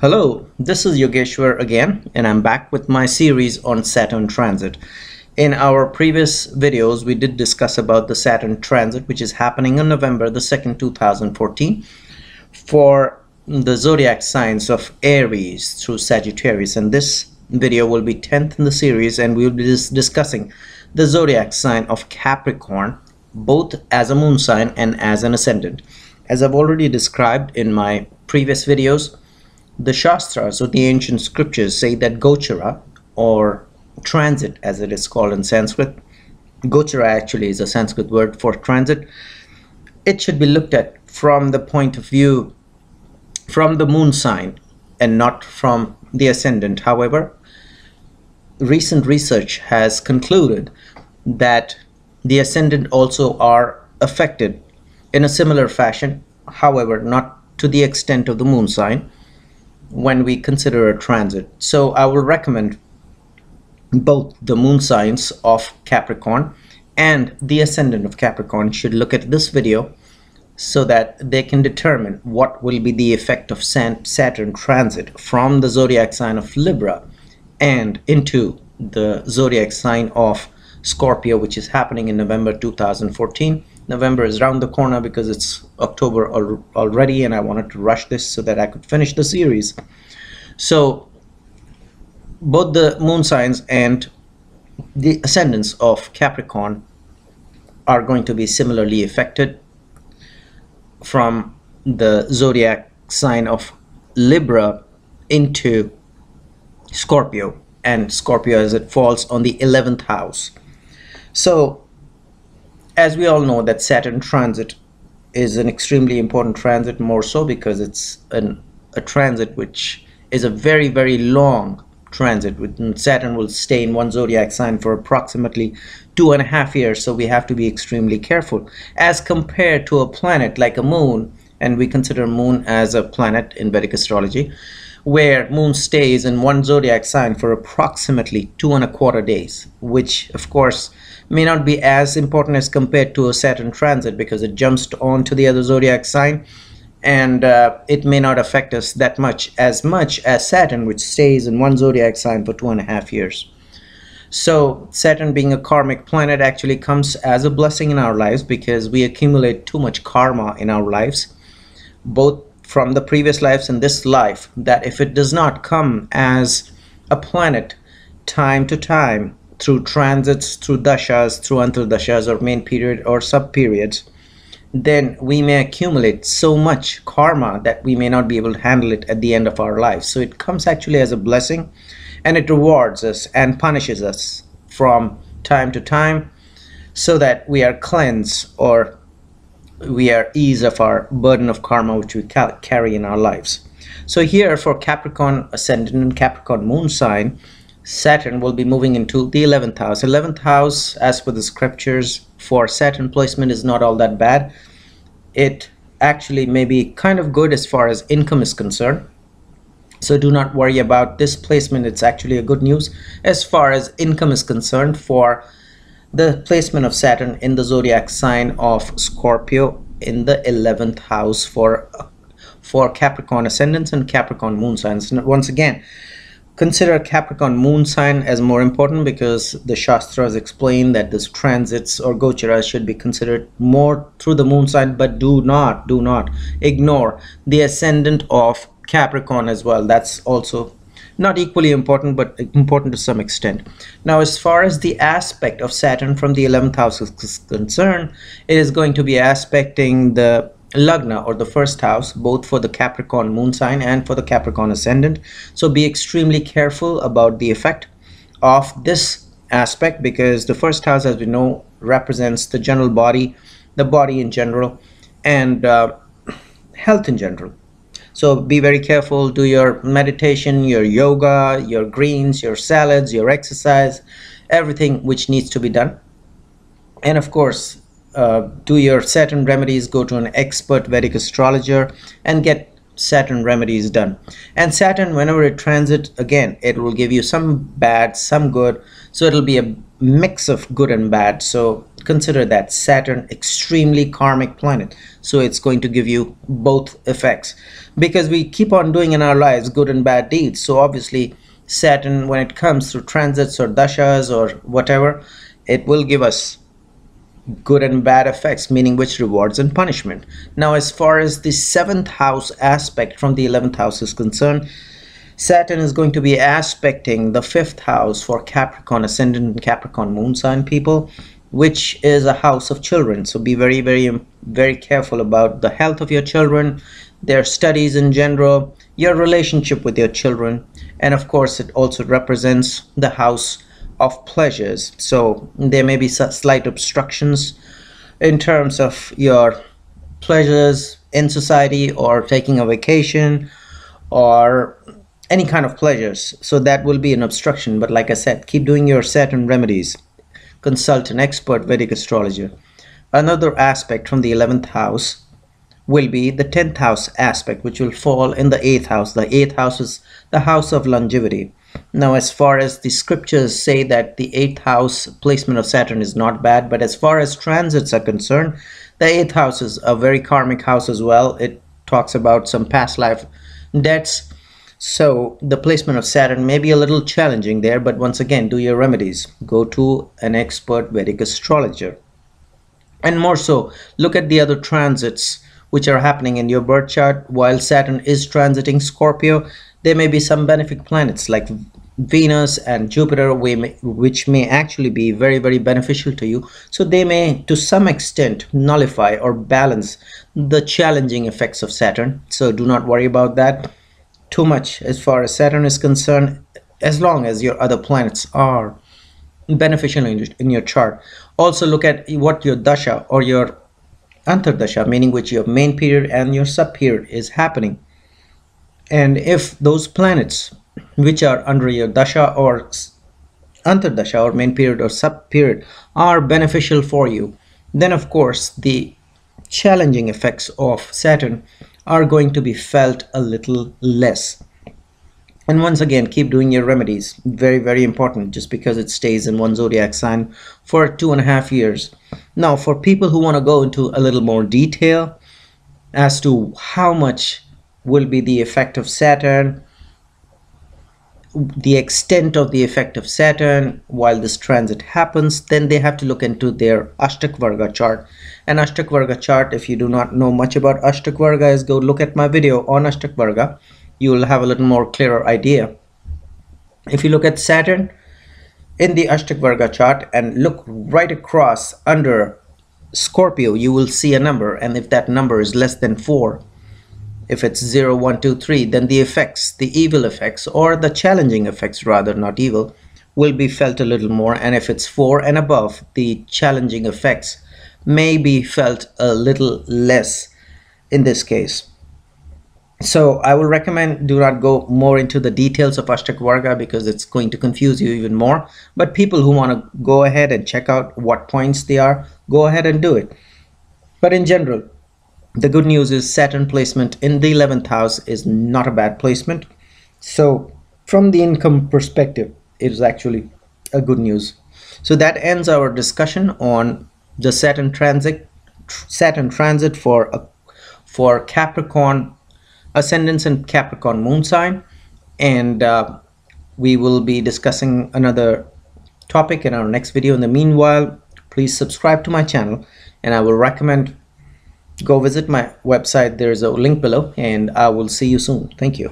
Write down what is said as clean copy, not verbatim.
Hello, this is Yogeshwar again, and I'm back with my series on Saturn transit. In our previous videos, we did discuss about the Saturn transit, which is happening on November the 2nd, 2014, for the zodiac signs of Aries through Sagittarius. And this video will be 10th in the series, and we'll be discussing the zodiac sign of Capricorn, both as a moon sign and as an ascendant. As I've already described in my previous videos, the Shastras, or the ancient scriptures, say that Gochara, or transit as it is called in Sanskrit, Gochara actually is a Sanskrit word for transit, it should be looked at from the point of view from the moon sign and not from the ascendant. However, recent research has concluded that the ascendant also are affected in a similar fashion, however, not to the extent of the moon sign when we consider a transit. So I will recommend both the moon signs of Capricorn and the ascendant of Capricorn should look at this video so that they can determine what will be the effect of Saturn transit from the zodiac sign of Libra and into the zodiac sign of Scorpio, which is happening in November 2014. November is around the corner because it's October already, and I wanted to rush this so that I could finish the series. So both the moon signs and the ascendants of Capricorn are going to be similarly affected from the zodiac sign of Libra into Scorpio, and Scorpio as it falls on the 11th house. So as we all know that Saturn transit is an extremely important transit, more so because it's a transit which is a very, very long transit. Saturn will stay in one zodiac sign for approximately 2.5 years, so we have to be extremely careful as compared to a planet like a moon, and we consider moon as a planet in Vedic astrology, where moon stays in one zodiac sign for approximately 2.25 days, which of course may not be as important as compared to a Saturn transit because it jumps on to the other zodiac sign, and it may not affect us that much as Saturn, which stays in one zodiac sign for 2.5 years. So Saturn, being a karmic planet, actually comes as a blessing in our lives because we accumulate too much karma in our lives, both from the previous lives and this life, that if it does not come as a planet time to time through transits, through dashas, through antardashas, or main period or sub periods, then we may accumulate so much karma that we may not be able to handle it at the end of our life. So it comes actually as a blessing, and it rewards us and punishes us from time to time so that we are cleansed, or we are eased of our burden of karma which we carry in our lives. So here for Capricorn ascendant and Capricorn moon sign, Saturn will be moving into the 11th house. 11th house, as per the scriptures, for Saturn placement is not all that bad. It actually may be kind of good as far as income is concerned. So do not worry about this placement. It's actually a good news as far as income is concerned for the placement of Saturn in the zodiac sign of Scorpio in the 11th house for Capricorn ascendants and Capricorn moon signs. And once again, consider Capricorn moon sign as more important because the Shastras explain that this transits or Gocharas should be considered more through the moon sign, but do not ignore the ascendant of Capricorn as well. That's also not equally important, but important to some extent. Now, as far as the aspect of Saturn from the 11th house is concerned, it is going to be aspecting the Lagna, or the first house, both for the Capricorn moon sign and for the Capricorn ascendant. So be extremely careful about the effect of this aspect because the first house, as we know, represents the general body, the body in general, and health in general. So be very careful, do your meditation, your yoga, your greens, your salads, your exercise, everything which needs to be done. And of course, do your Saturn remedies, go to an expert Vedic astrologer and get Saturn remedies done. And Saturn, whenever it transits, again, it will give you some bad, some good. So it'll be a mix of good and bad. So consider that Saturn extremely karmic planet, so it's going to give you both effects, because we keep on doing in our lives good and bad deeds. So obviously Saturn, when it comes through transits or dashas or whatever, it will give us good and bad effects, meaning which rewards and punishment. Now, as far as the 7th house aspect from the 11th house is concerned, Saturn is going to be aspecting the 5th house for Capricorn ascendant and Capricorn moon sign people, which is a house of children. So be very, very careful about the health of your children, their studies in general, your relationship with your children, and of course it also represents the house of pleasures. So there may be slight obstructions in terms of your pleasures in society, or taking a vacation, or any kind of pleasures. So that will be an obstruction. But like I said, keep doing your Saturn remedies. Consult an expert Vedic astrologer. Another aspect from the 11th house will be the 10th house aspect, which will fall in the 8th house. The 8th house is the house of longevity. Now, as far as the scriptures say that the 8th house placement of Saturn is not bad, but as far as transits are concerned, the 8th house is a very karmic house as well. It talks about some past life debts. So the placement of Saturn may be a little challenging there, but once again, do your remedies. Go to an expert Vedic astrologer. And more so, look at the other transits which are happening in your birth chart. While Saturn is transiting Scorpio, there may be some benefic planets like Venus and Jupiter, which may actually be very, very beneficial to you. So they may, to some extent, nullify or balance the challenging effects of Saturn. So do not worry about that too much as far as Saturn is concerned, as long as your other planets are beneficial in your chart. Also look at what your dasha or your antardasha, meaning which your main period and your sub period is happening. And if those planets which are under your dasha or antardasha or main period or sub period are beneficial for you, then of course the challenging effects of Saturn are going to be felt a little less. And once again, keep doing your remedies. Very, very important, just because it stays in one zodiac sign for 2.5 years. Now, for people who want to go into a little more detail as to how much will be the effect of Saturn, the extent of the effect of Saturn while this transit happens, then they have to look into their Ashtak Varga chart. An Ashtak Varga chart, if you do not know much about Ashtak Varga, is go look at my video on Ashtak Varga. You will have a little more clearer idea. If you look at Saturn in the Ashtak Varga chart and look right across under Scorpio, you will see a number, and if that number is less than 4, if it's 0, 1, 2, 3, then the effects, the evil effects, or the challenging effects rather, not evil, will be felt a little more. And if it's 4 and above, the challenging effects may be felt a little less in this case. So I will recommend do not go more into the details of Ashtak Varga, because it's going to confuse you even more. But people who want to go ahead and check out what points they are, go ahead and do it. But in general, the good news is Saturn placement in the 11th house is not a bad placement. So from the income perspective, it is actually a good news. So that ends our discussion on the Saturn transit for Capricorn ascendants and Capricorn moon sign. And we will be discussing another topic in our next video. In the meanwhile, please subscribe to my channel, and I will recommend go visit my website. There's a link below, and I will see you soon. Thank you.